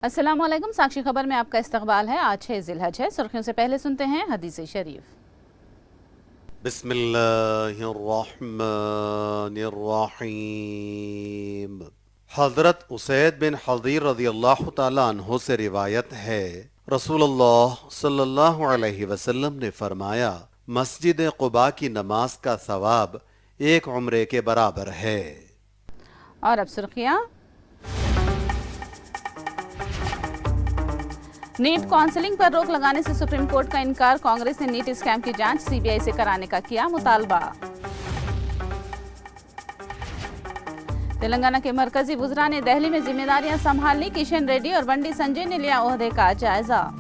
अस्सलामुअलैकुम। साक्षी खबर में आपका इस्तकबाल है। आज 6 ज़िलहज है। सुर्खियों से पहले सुनते हैं हदीस शरीफ। बिस्मिल्लाहिर्रहमानिर्रहीम। हज़रत उसैद बिन हज़ीर रज़ियल्लाहु ताला अन्हु से रिवायत है, रसूलुल्लाह सल्लल्लाहु अलैहि वसल्लम ने फरमाया, मस्जिद क़ुबा की नमाज का सवाब एक उम्रे के बराबर है। और अब सुर्खियाँ। नीट काउंसलिंग पर रोक लगाने से सुप्रीम कोर्ट का इनकार। कांग्रेस ने नीट स्कैम की जांच सीबीआई से कराने का किया मुतालबा। तेलंगाना के मरकजी वुज़रा ने दिल्ली में जिम्मेदारियां संभाल ली। किशन रेड्डी और बंडी संजय ने लिया ओहदे का जायजा।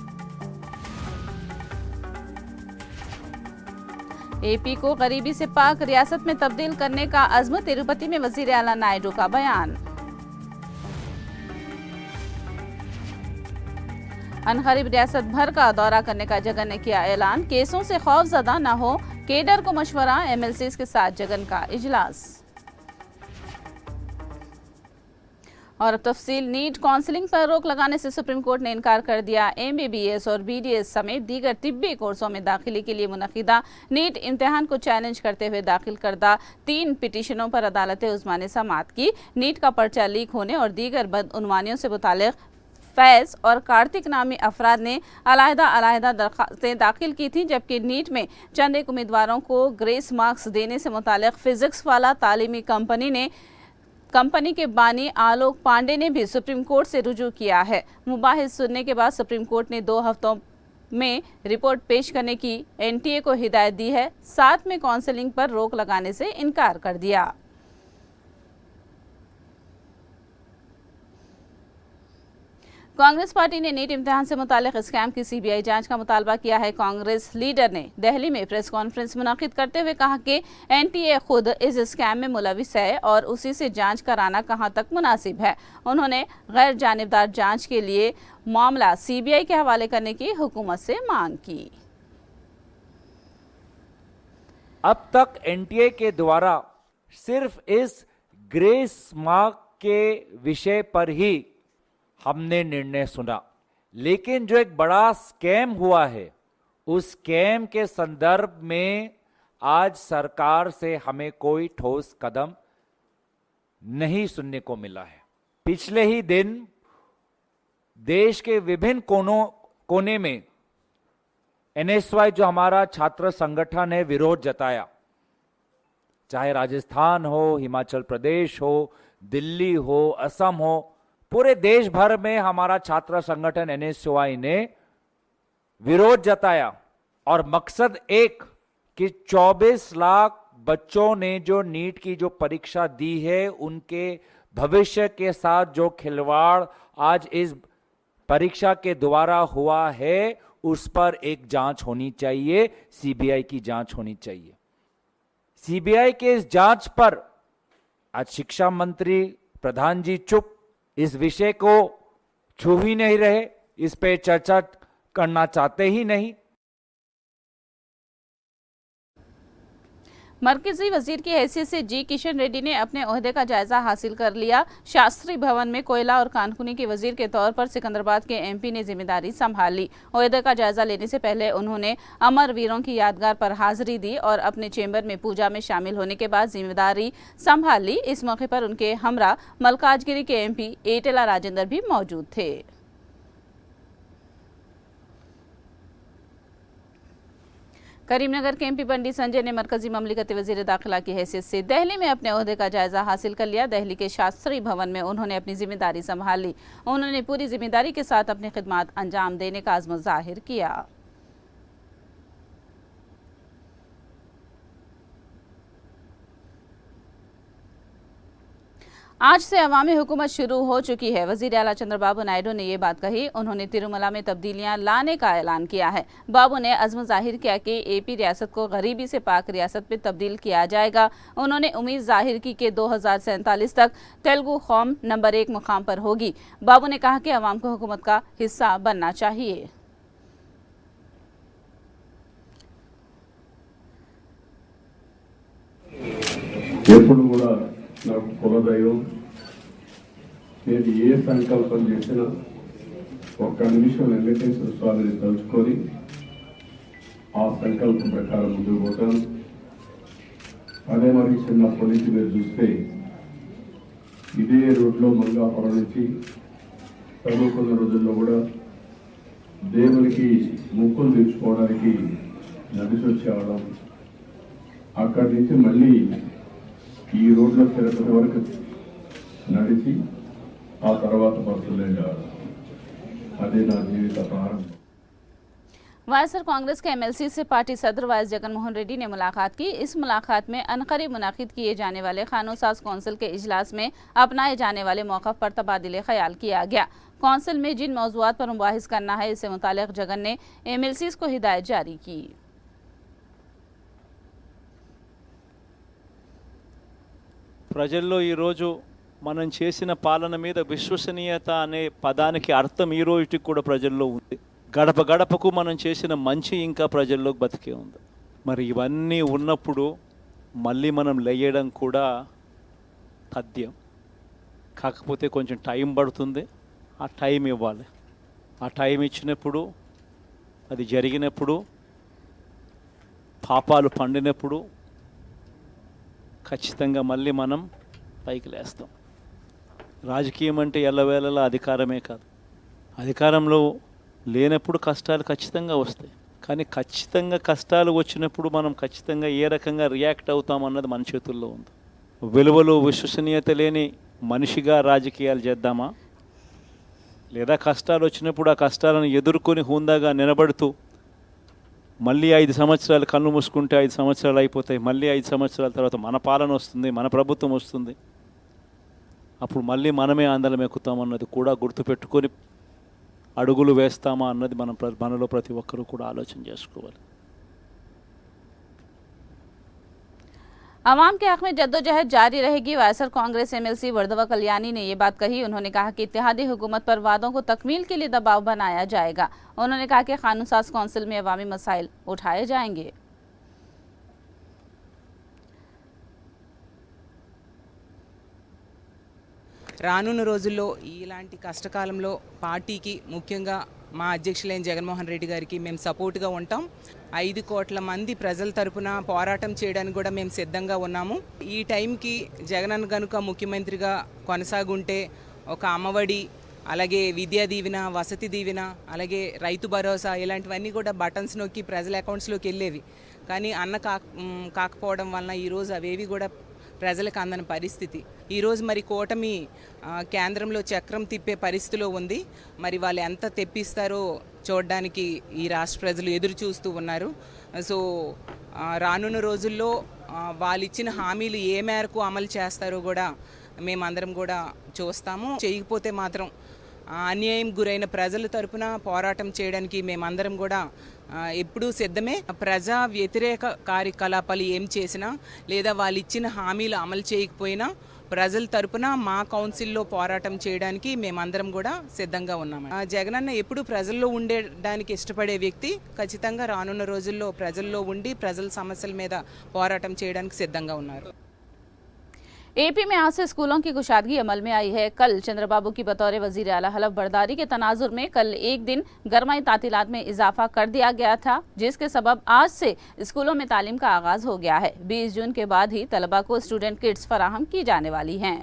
एपी को गरीबी से पाक रियासत में तब्दील करने का अज़्म। तिरुपति में वज़ीर आला नायडू का बयान। अनकरीब रियासत भर का दौरा करने का जगन ने किया ऐलान। केसों से खौफजदा न हो, केडर को मशवरा। एमएलसीज के साथ जगन का इजलास। और अब तफसील। नीट काउंसलिंग पर रोक लगाने से सुप्रीम कोर्ट ने इनकार कर दिया। एमबीबीएस और बीडीएस समेत दीगर तिब्बी कोर्सों में दाखिले के लिए मुनक़िदा नीट इम्तिहान को चैलेंज करते हुए दाखिल करदा 3 पिटीशनों पर अदालत उज़्मा ने समाअत की। नीट का पर्चा लीक होने और दीगर बदउनवानियों से मुताल्लिक़ फैज़ और कार्तिक नामी अफराद ने अलहदा दरख्वास्तें दाखिल की थी, जबकि नीट में चंद एक उम्मीदवारों को ग्रेस मार्क्स देने से मुताल्लिक़ फिजिक्स वाला तालीमी कंपनी के बानी आलोक पांडे ने भी सुप्रीम कोर्ट से रुजू किया है। मुबाहिस सुनने के बाद सुप्रीम कोर्ट ने 2 हफ्तों में रिपोर्ट पेश करने की एनटीए को हिदायत दी है। साथ में काउंसलिंग पर रोक लगाने से इनकार कर दिया। कांग्रेस पार्टी ने नीट इम्तिहान से मुताल्लिक़ स्कैम की सीबीआई जांच का मुतालबा किया है। कांग्रेस लीडर ने दिल्ली में प्रेस कॉन्फ्रेंस मुनाकिद करते हुए कहा कि एनटीए खुद इस स्कैम में मुलविस है और उसी से जांच कराना कहां तक मुनासिब है। उन्होंने गैर जानिबदार जांच के लिए मामला सीबीआई के हवाले करने की हुकूमत से मांग की। अब तक एनटीए के द्वारा सिर्फ इस ग्रेस मार्क के विषय पर ही हमने निर्णय सुना, लेकिन जो एक बड़ा स्कैम हुआ है उस स्कैम के संदर्भ में आज सरकार से हमें कोई ठोस कदम नहीं सुनने को मिला है। पिछले ही दिन देश के विभिन्न कोने में एनएसवाई जो हमारा छात्र संगठन है विरोध जताया। चाहे राजस्थान हो, हिमाचल प्रदेश हो, दिल्ली हो, असम हो, पूरे देश भर में हमारा छात्र संगठन एनएसवाई ने विरोध जताया और मकसद एक कि 24 लाख बच्चों ने जो नीट की जो परीक्षा दी है उनके भविष्य के साथ जो खिलवाड़ आज इस परीक्षा के द्वारा हुआ है उस पर एक जांच होनी चाहिए, सीबीआई की जांच होनी चाहिए। सीबीआई के इस जांच पर आज शिक्षा मंत्री प्रधान जी चुप, इस विषय को छू ही नहीं रहे, इस पे चर्चा करना चाहते ही नहीं। मरकजी वजीर की हैसियत से जी किशन रेड्डी ने अपने ओहदे का जायजा हासिल कर लिया। शास्त्री भवन में कोयला और कानूनी के वजीर के तौर पर सिकंदराबाद के एमपी ने जिम्मेदारी संभाली। ओहदे का जायजा लेने से पहले उन्होंने अमर वीरों की यादगार पर हाजिरी दी और अपने चेंबर में पूजा में शामिल होने के बाद जिम्मेदारी संभाल ली। इस मौके पर उनके हमरा मलकाजगिरी के एमपी एटेला राजेंद्र भी मौजूद थे। करीमनगर के एमपी बंडी संजय ने मरकजी ममलिकती वजीर दाखिला की हैसियत से दिल्ली में अपने ओहदे का जायजा हासिल कर लिया। दिल्ली के शास्त्री भवन में उन्होंने अपनी जिम्मेदारी संभाल ली। उन्होंने पूरी जिम्मेदारी के साथ अपनी खिदमत अंजाम देने का अज़्म जाहिर किया। आज से अवामी हुकूमत शुरू हो चुकी है। वज़ीर आला चंद्रबाबू नायडू ने ये बात कही। उन्होंने तिरुमला में तब्दीलियां लाने का ऐलान किया है। बाबू ने अज़्म जाहिर किया कि एपी रियासत को गरीबी से पाक रियासत में तब्दील किया जाएगा। उन्होंने उम्मीद जाहिर की कि 2047 तक तेलुगु कौम नंबर 1 मुकाम पर होगी। बाबू ने कहा कि अवाम को हुकूमत का हिस्सा बनना चाहिए। నాకు కులదైవం నేను ఏ సంకల్పం చేసినా ఒక్క నిమిషం వెంకటేశ్వర స్వామిని తలుచుకొని ఆ సంకల్పం ప్రకారం ముందుకు పోతాను. అదే మరి చిన్నప్పటి నుంచి మీరు చూస్తే ఇదే రోడ్లో మంగాపురం నుంచి చదువుకున్న రోజుల్లో కూడా దేవునికి ముక్కులు తీర్చుకోవడానికి నడిచి వచ్చేవాళ్ళం. అక్కడి నుంచి మళ్ళీ ఈ రోడ్లో తిరుపతి వరకు నడిచి ఆ తర్వాత బస్సులు వెళ్ళేవాళ్ళం. అదే నా జీవిత ప్రారంభం. वायएसआर कांग्रेस के एमएलसी से पार्टी सदर वाइस जगन मोहन रेड्डी ने मुलाकात की। इस मुलाकात में अनकरीब मुनाकिद किए जाने वाले कानून साज कौंसिल के इजलास में अपनाए जाने वाले मौक़िफ़ पर तबादिले ख्याल किया गया। कौंसिल में जिन मौज़ूआत पर मुबाहिस करना है इससे मुतालिक जगन ने एमएलसीज़ को हिदायत जारी की। ప్రజల్లో ఈరోజు మనం చేసిన పాలన మీద విశ్వసనీయత అనే పదానికి అర్థం ఈ రోజుకి కూడా ప్రజల్లో ఉంది. గడప గడపకు మనం చేసిన మంచి ఇంకా ప్రజల్లోకి బతికే ఉంది. మరి ఇవన్నీ ఉన్నప్పుడు మళ్ళీ మనం లేయడం కూడా తథ్యం. కాకపోతే కొంచెం టైం పడుతుంది. ఆ టైం ఇవ్వాలి. ఆ టైం ఇచ్చినప్పుడు, అది జరిగినప్పుడు, పాపాలు పండినప్పుడు ఖచ్చితంగా మళ్ళీ మనం పైకి లేస్తాం. రాజకీయం అంటే ఎల్లవేళలా అధికారమే కాదు. అధికారంలో లేనప్పుడు కష్టాలు ఖచ్చితంగా వస్తాయి. కానీ ఖచ్చితంగా కష్టాలు వచ్చినప్పుడు మనం ఖచ్చితంగా ఏ రకంగా రియాక్ట్ అవుతాం అన్నది మన చేతుల్లో ఉంది. విలువలు విశ్వసనీయత లేని మనిషిగా రాజకీయాలు చేద్దామా, లేదా కష్టాలు వచ్చినప్పుడు ఆ కష్టాలను ఎదుర్కొని హుందాగా నిలబడుతూ మళ్ళీ 5 సంవత్సరాలు కళ్ళు మూసుకుంటే 5 సంవత్సరాలు అయిపోతాయి. మళ్ళీ 5 సంవత్సరాల తర్వాత మన పాలన వస్తుంది, మన ప్రభుత్వం వస్తుంది. అప్పుడు మళ్ళీ మనమే ఆందోళన ఎక్కుతామన్నది కూడా గుర్తుపెట్టుకొని అడుగులు వేస్తామా అన్నది మనలో ప్రతి ఒక్కరూ కూడా ఆలోచన చేసుకోవాలి. अवाम के हक में जद्दोजहद जारी रहेगी। वायएसआर कांग्रेस एमएलसी वर्दवा कल्याणी ने ये बात कही। उन्होंने कहा कि इत्तेहादी हुकूमत पर वादों को तकमील के लिए दबाव बनाया जाएगा। उन्होंने कहा कि कानून साज कौंसिल में अवामी मसाइल उठाए जाएंगे। రానున్న రోజుల్లో ఇలాంటి కష్టకాలంలో పార్టీకి ముఖ్యంగా మా అధ్యక్షులైన జగన్మోహన్ రెడ్డి గారికి మేము సపోర్ట్గా ఉంటాం. 5 కోట్ల మంది ప్రజల తరపున పోరాటం చేయడానికి కూడా మేము సిద్ధంగా ఉన్నాము. ఈ టైంకి జగనన్న గనుక ముఖ్యమంత్రిగా కొనసాగుంటే ఒక అమ్మఒడి, అలాగే విద్యా దీవెన, వసతి దీవెన, అలాగే రైతు భరోసా ఇలాంటివన్నీ కూడా బటన్స్ నొక్కి ప్రజల అకౌంట్స్లోకి వెళ్ళేవి. కానీ అన్న కాకపోవడం వలన ఈరోజు అవేవి కూడా ప్రజలకు అందని పరిస్థితి. ఈరోజు మరి కూటమి కేంద్రంలో చక్రం తిప్పే పరిస్థితిలో ఉంది. మరి వాళ్ళు ఎంత తెప్పిస్తారో చూడడానికి ఈ రాష్ట్ర ప్రజలు ఎదురు చూస్తూ ఉన్నారు. సో రానున్న రోజుల్లో వాళ్ళు ఇచ్చిన హామీలు ఏ మేరకు అమలు చేస్తారో కూడా మేమందరం కూడా చూస్తాము. చేయకపోతే మాత్రం అన్యాయం గురైన ప్రజల తరపున పోరాటం చేయడానికి మేమందరం కూడా ఎప్పుడూ సిద్ధమే. ప్రజా వ్యతిరేక కార్యకలాపాలు ఏం చేసినా లేదా వాళ్ళు ఇచ్చిన హామీలు అమలు చేయకపోయినా ప్రజల తరపున మా కౌన్సిల్లో పోరాటం చేయడానికి మేమందరం కూడా సిద్ధంగా ఉన్నాము. జగనన్న ఎప్పుడు ప్రజల్లో ఉండడానికి ఇష్టపడే వ్యక్తి. ఖచ్చితంగా రానున్న రోజుల్లో ప్రజల్లో ఉండి ప్రజల సమస్యల మీద పోరాటం చేయడానికి సిద్ధంగా ఉన్నారు. एपी में आज से स्कूलों की कुशादगी अमल में आई है। कल चंद्रबाबू की बतौर वजीर आला हलफ बर्दारी के तनाजुर में कल एक दिन गरमाई तातीलात में इजाफा कर दिया गया था, जिसके सबब आज से स्कूलों में तालीम का आगाज हो गया है। 20 जून के बाद ही तलबा को स्टूडेंट किट्स फराहम की जाने वाली हैं।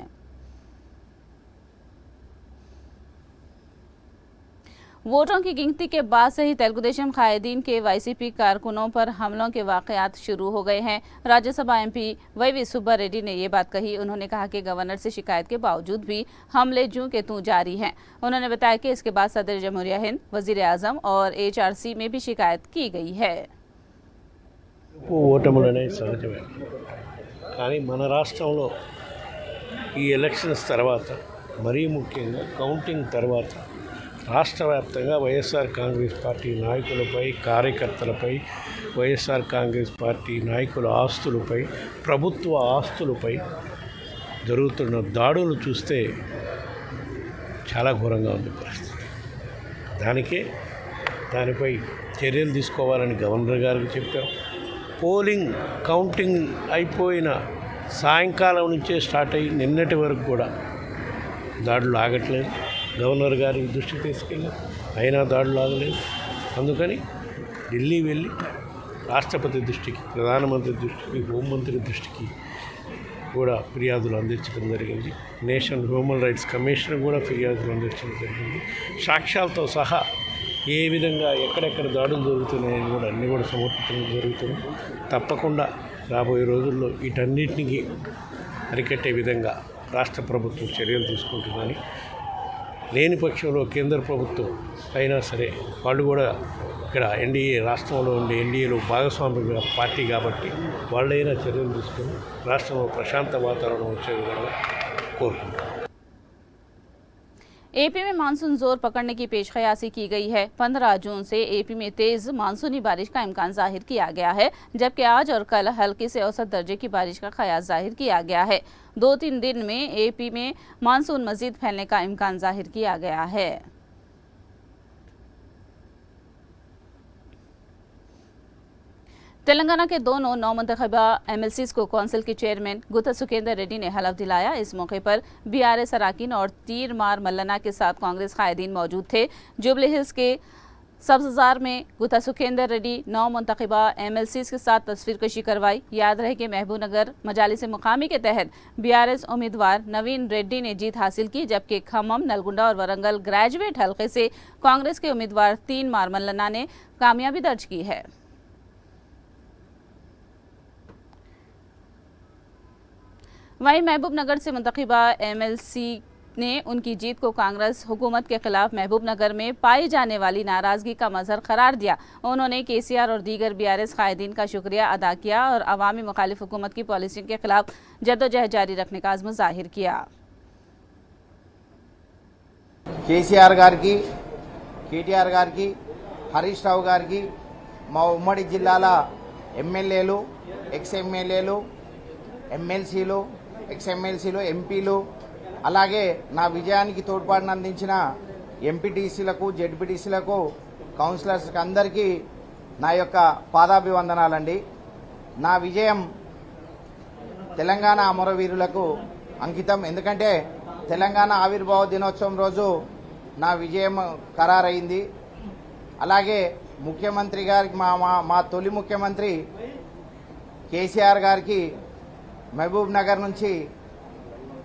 वोटों की गिनती के बाद से ही तेलुगुदेशम कायदीन के वाईसीपी कारकुनों पर हमलों के वाकयात शुरू हो गए हैं। राज्यसभा एमपी वाईवी सुब्बा रेड्डी ने ये बात कही। उन्होंने कहा कि गवर्नर से शिकायत के बावजूद भी हमले जूं के तूं जारी हैं। उन्होंने बताया कि इसके बाद सदर जमहूरिया हिंद, वजीर आजम और HRC में भी शिकायत की गई है। ఓటములనే సహజమే, కానీ మన రాష్ట్రంలో ఈ ఎలక్షన్స్ తర్వాత మరీ ముఖ్యంగా కౌంటింగ్ తర్వాత రాష్ట్ర వ్యాప్తంగా వైఎస్ఆర్ కాంగ్రెస్ పార్టీ నాయకులపై, కార్యకర్తలపై, వైఎస్ఆర్ కాంగ్రెస్ పార్టీ నాయకుల ఆస్తులపై, ప్రభుత్వ ఆస్తులపై జరుగుతున్న దాడులు చూస్తే చాలా ఘోరంగా ఉంది పరిస్థితి. దానిపై చర్యలు తీసుకోవాలని గవర్నర్ గారికి చెప్పాం. పోలింగ్ కౌంటింగ్ అయిపోయిన సాయంకాలం నుంచే స్టార్ట్ అయ్యి నిన్నటి వరకు కూడా దాడులు ఆగట్లేదు. గవర్నర్ గారి దృష్టికి తీసుకెళ్ళారు, అయినా దాడులు ఆగలేదు. అందుకని ఢిల్లీ వెళ్ళి రాష్ట్రపతి దృష్టికి, ప్రధానమంత్రి దృష్టికి, హోంమంత్రి దృష్టికి కూడా ఫిర్యాదులు అందించడం జరిగింది. నేషనల్ హ్యూమన్ రైట్స్ కమిషన్ కూడా ఫిర్యాదులు అందించడం జరిగింది. సాక్ష్యాలతో సహా ఏ విధంగా ఎక్కడెక్కడ దాడులు జరుగుతున్నాయని కూడా అన్నీ కూడా సమర్పించడం జరుగుతుంది. తప్పకుండా రాబోయే రోజుల్లో వీటన్నిటికీ అరికట్టే విధంగా రాష్ట్ర ప్రభుత్వం చర్యలు తీసుకుంటుందని, లేని పక్షంలో కేంద్ర ప్రభుత్వం అయినా సరే వాళ్ళు కూడా ఇక్కడ ఎన్డీఏ రాష్ట్రంలో ఉండే ఎన్డీఏలో భాగస్వామ్య పార్టీ కాబట్టి వాళ్ళైనా చర్యలు తీసుకొని రాష్ట్రంలో ప్రశాంత వాతావరణం వచ్చే విధంగా కోరుకుంటున్నాం. एपी में मानसून जोर पकड़ने की पेशकयासी की गई है। 15 जून से एपी में तेज मानसूनी बारिश का इम्कान जाहिर किया गया है, जबकि आज और कल हल्की से औसत दर्जे की बारिश का कयास जाहिर किया गया है। 2-3 दिन में एपी में मानसून मजीद फैलने का इम्कान जाहिर किया गया है। तेलंगाना के दोनों नौमुंतखबा एमएलसीज को कौंसिल के चेयरमैन गुत्ता सुखेंदर रेड्डी ने हलफ दिलाया। इस मौके पर बीआरएस अराकीन और तीर मार मल्लना के साथ कांग्रेस कायदीन मौजूद थे। जुबली हिल्स के सब्ज़ार में गुत्ता सुखेंदर रेड्डी नौमुंतखबा एमएलसीज के साथ तस्वीरकशी करवाई। याद रहे कि महबूब नगर मजालिस मुकामी के तहत बीआरएस उम्मीदवार नवीन रेड्डी ने जीत हासिल की, जबकि खम्मम, नलगुंडा और वरंगल ग्रेजुएट हल्के से कांग्रेस के उम्मीदवार तीन मार मल्लना ने कामयाबी दर्ज की है। वहीं महबूब नगर से मुंतखबा एमएलसी ने उनकी जीत को कांग्रेस हुकूमत के खिलाफ महबूब नगर में पाई जाने वाली नाराजगी का मजहर करार दिया। उन्होंने केसीआर और दीगर बीआरएस कायदीन का शुक्रिया अदा किया और अवामी मुखालिफ हुकूमत की पॉलिसी के खिलाफ जद्दोजहद जारी रखने का अज़्म जाहिर किया। కేసీఆర్ గారికి, కేటీఆర్ గారికి, హరీష్ రావు గారికి, మా ఉమ్మడి జిల్లాల ఎమ్మెల్యేలు, ఎక్స్ ఎమ్మెల్యేలు, ఎమ్మెల్సీలు, ఎక్స్ ఎమ్మెల్సీలు, ఎంపీలు, అలాగే నా విజయానికి తోడ్పాటును అందించిన ఎంపీటీసీలకు, జెడ్పీటీసీలకు, కౌన్సిలర్స్కి అందరికీ నా యొక్క పాదాభివందనాలండి. నా విజయం తెలంగాణ అమరవీరులకు అంకితం. ఎందుకంటే తెలంగాణ ఆవిర్భావ దినోత్సవం రోజు నా విజయం ఖరారైంది. అలాగే ముఖ్యమంత్రి గారికి, మా తొలి ముఖ్యమంత్రి కేసీఆర్ గారికి మహబూబ్ నగర్ నుంచి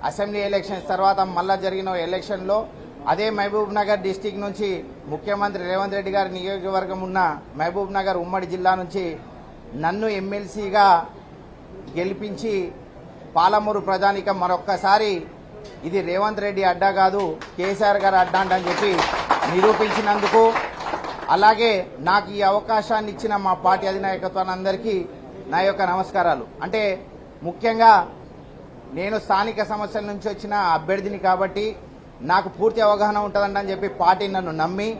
అసెంబ్లీ ఎలక్షన్స్ తర్వాత మళ్ళా జరిగిన ఎలక్షన్లో అదే మహబూబ్ నగర్ డిస్టిక్ నుంచి ముఖ్యమంత్రి రేవంత్ రెడ్డి గారి నియోజకవర్గం ఉన్న మహబూబ్ నగర్ ఉమ్మడి జిల్లా నుంచి నన్ను ఎమ్మెల్సీగా గెలిపించి పాలమూరు ప్రజానికం మరొక్కసారి ఇది రేవంత్ రెడ్డి అడ్డా కాదు, కేసీఆర్ గారు అడ్డా అని చెప్పి నిరూపించినందుకు, అలాగే నాకు ఈ అవకాశాన్ని ఇచ్చిన మా పార్టీ అధినాయకత్వాన్ని అందరికీ నా యొక్క నమస్కారాలు. అంటే ముఖ్యంగా నేను స్థానిక సమస్యల నుంచి వచ్చిన అభ్యర్థిని కాబట్టి నాకు పూర్తి అవగాహన ఉంటుందని చెప్పి పార్టీ నన్ను నమ్మి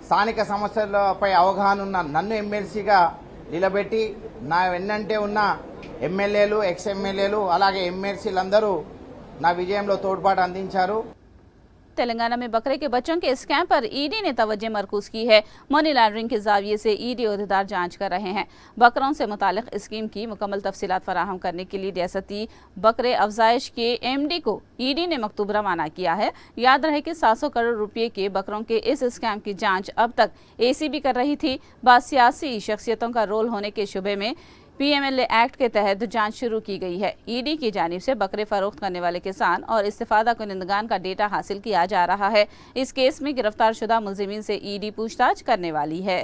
స్థానిక సమస్యలపై అవగాహన ఉన్న నన్ను ఎమ్మెల్సీగా నిలబెట్టి నా వెన్నంటే ఉన్న ఎమ్మెల్యేలు, ఎక్స్ ఎమ్మెల్యేలు, అలాగే ఎమ్మెల్సీలందరూ నా విజయంలో తోడ్పాటు అందించారు. तेलंगाना में बकरे के बच्चों के स्कैम पर ईडी ने तवज्जो मरकूज की है। मनी लॉन्ड्रिंग के जाविये से ईडी ओहदेदार जांच कर रहे हैं। बकरों से मुतालिक स्कीम की मुकम्मल तफसीलात फराहम करने के लिए रियासती बकरे अफजाइश के एमडी को ईडी ने मकतूब रवाना किया है। याद रहे कि 700 करोड़ रुपये के बकरों के इस स्कैम की जांच अब तक एसीबी कर रही थी। बाद सियासी शख्सियतों का रोल होने के शुबे में पीएमएलए एक्ट के तहत जांच शुरू की गई है। ईडी की जानिब से बकरे फरोख्त करने वाले किसान और इस्तिफादा कुनिंदगान का डेटा हासिल किया जा रहा है। इस केस में गिरफ्तार शुदा मुलजिमीन से ईडी पूछताछ करने वाली है।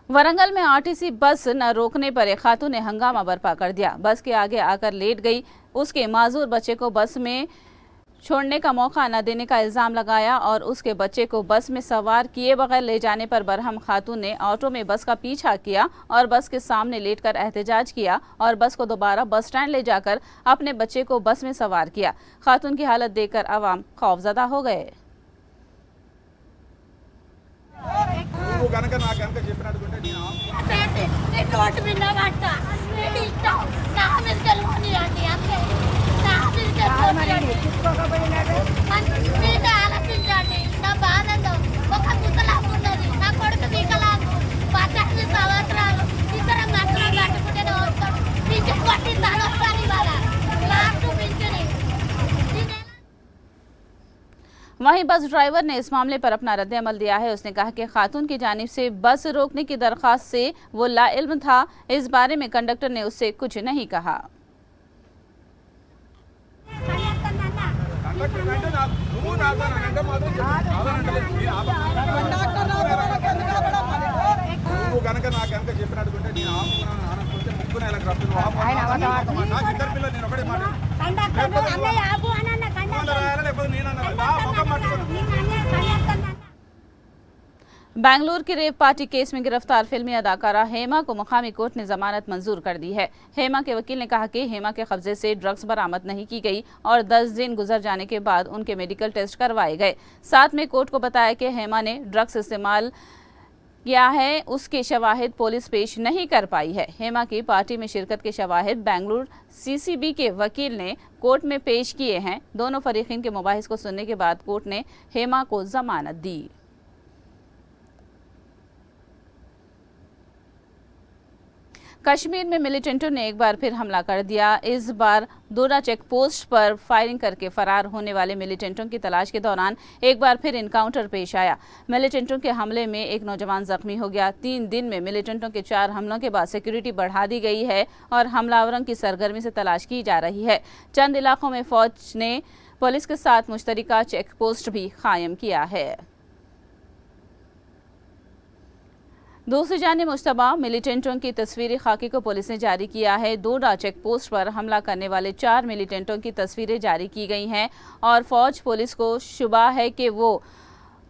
वरंगल में आरटीसी बस न रोकने पर एक खातून ने हंगामा बर्पा कर दिया। बस के आगे आकर लेट गई। उसके माजूर बच्चे को बस में छोड़ने का मौका न देने का इल्जाम लगाया और उसके बच्चे को बस में सवार किए बगैर ले जाने पर बरहम खातून ने ऑटो में बस का पीछा किया और बस के सामने लेटकर एहतजाज किया और बस को दोबारा बस स्टैंड ले जाकर अपने बच्चे को बस में सवार किया। खातून की हालत देखकर आवाम खौफजदा हो गए। ఆలోచించండి. నా బాధతో ఒక వికలాంగు ఉన్నది, నా కొడుకు వికలాంగు, 18 సంవత్సరాలు, ఇద్దరం కట్టుకుంటేనే వస్తాడు. वहीं बस ड्राइवर ने इस मामले पर अपना रद्द-ए-अमल दिया है। उसने कहा कि खातून की जानिब से बस रोकने की दरख्वास्त से वो लाइल्म था। इस बारे में कंडक्टर ने उससे कुछ नहीं कहा। बेंगलुरु की रेप पार्टी केस में गिरफ्तार फिल्मी अदाकारा हेमा को मुकामी कोर्ट ने जमानत मंजूर कर दी है। हेमा के वकील ने कहा कि हेमा के कब्जे से ड्रग्स बरामद नहीं की गई और 10 दिन गुजर जाने के बाद उनके मेडिकल टेस्ट करवाए गए। साथ में कोर्ट को बताया कि हेमा ने ड्रग्स इस्तेमाल किया है, उसके शवाहिद पुलिस पेश नहीं कर पाई है। हेमा की पार्टी में शिरकत के शवाहिद बेंगलुरु सीसीबी के वकील ने कोर्ट में पेश किए हैं। दोनों फरीकीन के मुबाहिस को सुनने के बाद कोर्ट ने हेमा को जमानत दी। कश्मीर में मिलिटेंटों ने एक बार फिर हमला कर दिया। इस बार दोरा चेक पोस्ट पर फायरिंग करके फरार होने वाले मिलिटेंटों की तलाश के दौरान एक बार फिर इनकाउंटर पेश आया। मिलिटेंटों के हमले में एक नौजवान जख्मी हो गया। 3 दिन में मिलिटेंटों के 4 हमलों के बाद सिक्योरिटी बढ़ा दी गई है और हमलावरों की सरगर्मी से तलाश की जा रही है। चंद इलाकों में फौज ने पुलिस के साथ मुश्तरका चेक पोस्ट भी कायम किया है। दूसरी जानिब मुश्तबा मिलिटेंटों की तस्वीरी खाकी को पुलिस ने जारी किया है। दोडा चेक पोस्ट पर हमला करने वाले 4 मिलिटेंटों की तस्वीरें जारी की गई हैं और फौज पुलिस को शुबा है कि वो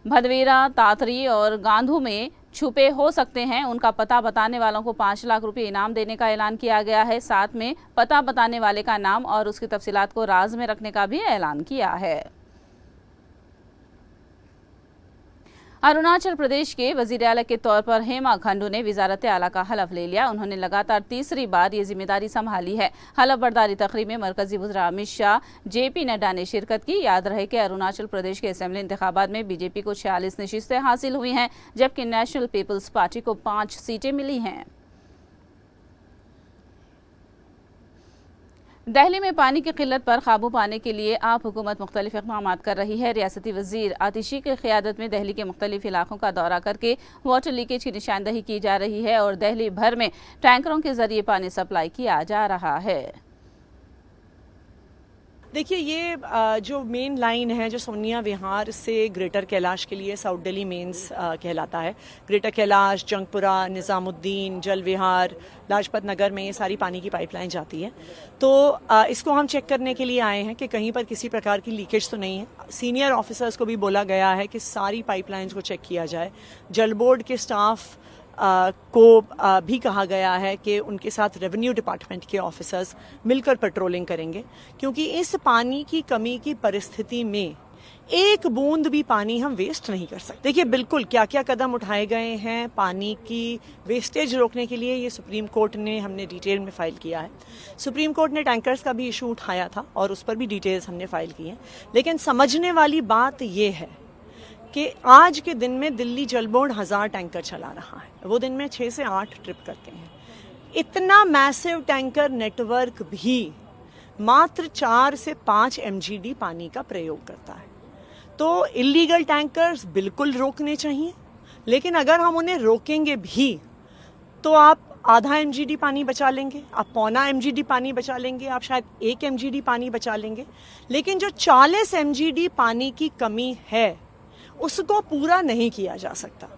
भदवेरा, तातरी और गांधू में छुपे हो सकते हैं। उनका पता बताने वालों को 5 लाख रुपए इनाम देने का ऐलान किया गया है। साथ में पता बताने वाले का नाम और उसकी तफसीलात को राज में रखने का भी ऐलान किया है। अरुणाचल प्रदेश के वजीर आला के तौर पर हेमा खंडू ने वजारत आला का हलफ ले लिया। उन्होंने लगातार तीसरी बार ये जिम्मेदारी संभाली है। हलफ बर्दारी तकरीब में मरकजी वज़ीर अमित शाह, JP नड्डा ने शिरकत की। याद रहे कि अरुणाचल प्रदेश के असेंबली इंतखाबात में बीजेपी को 46 नशिस्तें हासिल हुई हैं, जबकि नेशनल पीपल्स पार्टी को 5 सीटें मिली हैं। दिल्ली में पानी की किल्लत पर काबू पाने के लिए आप हुकूमत मुख्तलिफ इक़दाम कर रही है। रियासती वज़ीर आतिशी की क़ियादत में दिल्ली के मुख्तलिफ इलाकों का दौरा करके वाटर लीकेज की निशानदही की जा रही है और दिल्ली भर में टैंकरों के जरिए पानी सप्लाई किया जा रहा है। देखिए, ये जो मेन लाइन है जो सोनिया विहार से ग्रेटर कैलाश के लिए साउथ दिल्ली मेंस कहलाता है। ग्रेटर कैलाश, जंगपुरा, निज़ामुद्दीन, जल विहार, लाजपत नगर में ये सारी पानी की पाइपलाइन जाती है। तो इसको हम चेक करने के लिए आए हैं कि कहीं पर किसी प्रकार की लीकेज तो नहीं है। सीनियर ऑफिसर्स को भी बोला गया है कि सारी पाइपलाइंस को चेक किया जाए। जल बोर्ड के स्टाफ को भी कहा गया है कि उनके साथ रेवेन्यू डिपार्टमेंट के ऑफिसर्स मिलकर पेट्रोलिंग करेंगे, क्योंकि इस पानी की कमी की परिस्थिति में एक बूंद भी पानी हम वेस्ट नहीं कर सकते। देखिए, बिल्कुल क्या क्या कदम उठाए गए हैं पानी की वेस्टेज रोकने के लिए, ये सुप्रीम कोर्ट ने हमने डिटेल में फाइल किया है। सुप्रीम कोर्ट ने टैंकर्स का भी इशू उठाया था और उस पर भी डिटेल्स हमने फाइल की हैं। लेकिन समझने वाली बात ये है कि आज के दिन में दिल्ली जल बोर्ड 1000 टैंकर चला रहा है। वो दिन में 6 से 8 ट्रिप करते हैं। इतना मैसिव टैंकर नेटवर्क भी मात्र 4 से 5 mgd पानी का प्रयोग करता है। तो इलीगल टैंकर्स बिल्कुल रोकने चाहिए, लेकिन अगर हम उन्हें रोकेंगे भी तो आप आधा mgd पानी बचा लेंगे, आप पौना mgd पानी बचा लेंगे, आप शायद 1 mgd पानी बचा लेंगे। लेकिन जो 40 mgd पानी की कमी है उसको पूरा नहीं किया जा सकता।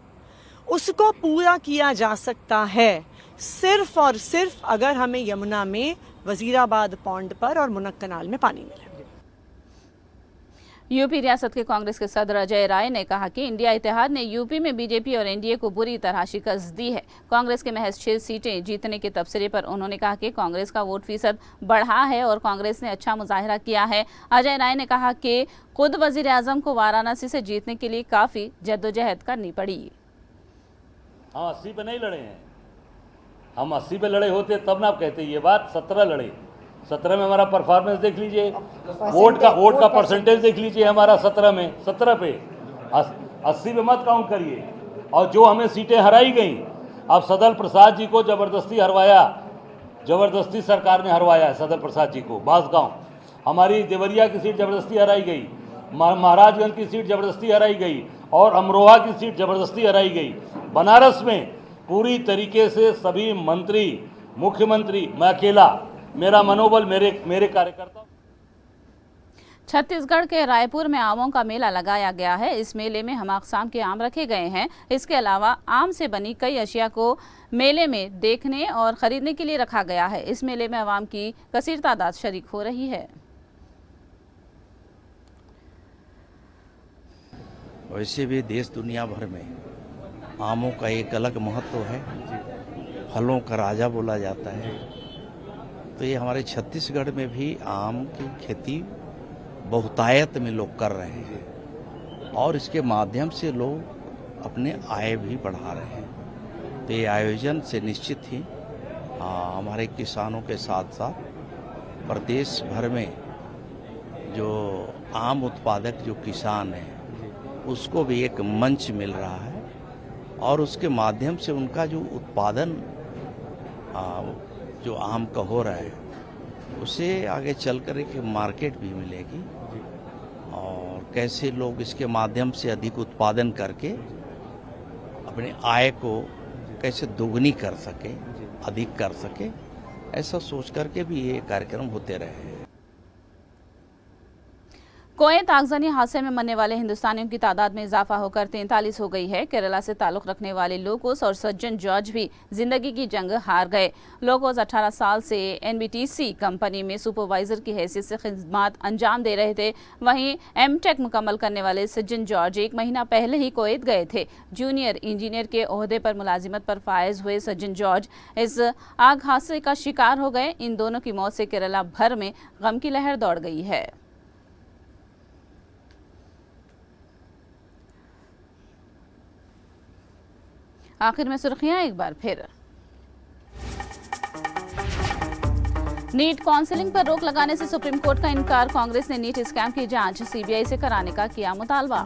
उसको पूरा किया जा सकता है सिर्फ और सिर्फ अगर हमें यमुना में वजीराबाद पौंड पर और मुनक कनाल में पानी मिले। यूपी रियासत के कांग्रेस के सदर अजय राय ने कहा कि इंडिया इत्तेहाद ने यूपी में बीजेपी और एनडीए को बुरी तरह शिकस्त दी है। कांग्रेस के महज 6 सीटें जीतने के तबसरे पर उन्होंने कहा कि कांग्रेस का वोट फीसद बढ़ा है और कांग्रेस ने अच्छा मुजाहिरा किया है। अजय राय ने कहा कि खुद वजीर आजम को वाराणसी से जीतने के लिए काफी जद्दोजहद करनी पड़ी। हम 80 पे नहीं लड़े हैं, हम 80 पे लड़े होते तब ना आप कहते ये बात। 17 लड़े, 17 में हमारा परफॉर्मेंस देख लीजिए, वोट का परसेंटेज देख लीजिए हमारा 17 में, 17 पे 80 पे मत काउंट करिए। और जो हमें सीटें हराई गई, अब सदल प्रसाद जी को जबरदस्ती हरवाया, जबरदस्ती सरकार ने हरवाया है सदल प्रसाद जी को। बांसगांव हमारी देवरिया की सीट जबरदस्ती हराई गई, महाराजगंज की सीट जबरदस्ती हराई गई और अमरोहा की सीट जबरदस्ती हराई गई। बनारस में पूरी तरीके से सभी मंत्री, मुख्यमंत्री, मैं अकेला, मेरा मनोबल, मेरे कार्यकर्ता। छत्तीसगढ़ के रायपुर में आमों का मेला लगाया गया है। इस मेले में हम अक़साम के आम रखे गए हैं। इसके अलावा आम से बनी कई अशिया को मेले में देखने और खरीदने के लिए रखा गया है। इस मेले में आवाम की कसीर तादाद शरीक हो रही है। वैसे भी देश दुनिया भर में आमों का एक अलग महत्व है, फलों का राजा बोला जाता है। तो ये हमारे छत्तीसगढ़ में भी आम की खेती बहुतायत में लोग कर रहे हैं और इसके माध्यम से लोग अपने आय भी बढ़ा रहे हैं। तो ये आयोजन से निश्चित ही हमारे किसानों के साथ साथ प्रदेश भर में जो आम उत्पादक जो किसान हैं उसको भी एक मंच मिल रहा है और उसके माध्यम से उनका जो उत्पादन जो आम का हो रहा है उसे आगे चलकर एक मार्केट भी मिलेगी और कैसे लोग इसके माध्यम से अधिक उत्पादन करके अपने आय को कैसे दोगुनी कर सके, अधिक कर सके, ऐसा सोच करके भी ये कार्यक्रम होते रहे हैं। कुवैत आगजनी हादसे में मरने वाले हिंदुस्तानियों की तादाद में इजाफा होकर 43 हो गई है। केरला से ताल्लुक रखने वाले लोकोस और सज्जन जॉर्ज भी जिंदगी की जंग हार गए। लोकोस 18 साल से एनबीटीसी कंपनी में सुपरवाइजर की हैसियत से खिदमत अंजाम दे रहे थे। वहीं एमटेक मुकम्मल करने वाले सज्जन जॉर्ज 1 महीना पहले ही कुवैत गए थे। जूनियर इंजीनियर के ओहदे पर मुलाजिमत पर फायज हुए सज्जन जॉर्ज इस आग हादसे का शिकार हो गए। इन दोनों की मौत से केरला भर में गम की लहर दौड़ गई है। आखिर में सुर्खियां एक बार फिर। नीट काउंसलिंग पर रोक लगाने से सुप्रीम कोर्ट का इनकार। कांग्रेस ने नीट स्कैम की जांच सीबीआई से कराने का किया मुतालबा।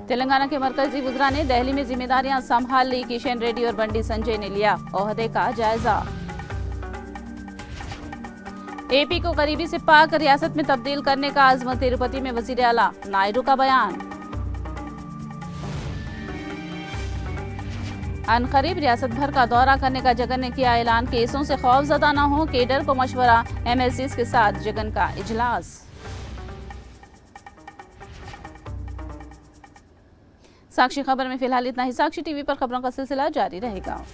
तेलंगाना के मरकजी वुज़रा ने दिल्ली में जिम्मेदारियां संभाल ली। किशन रेड्डी और बंडी संजय ने लिया ओहदे का जायजा। एपी को करीबी से पाक रियासत में तब्दील करने का आज़म। तिरुपति में वजीर आला नायडू का बयान। अनकरीब रियासत भर का दौरा करने का जगन ने किया ऐलान। केसों से खौफजदा न हो, केडर को मशवरा। एमएलसीज के साथ जगन का इजलास। साक्षी खबर में फिलहाल इतना ही। साक्षी टीवी पर खबरों का सिलसिला जारी रहेगा।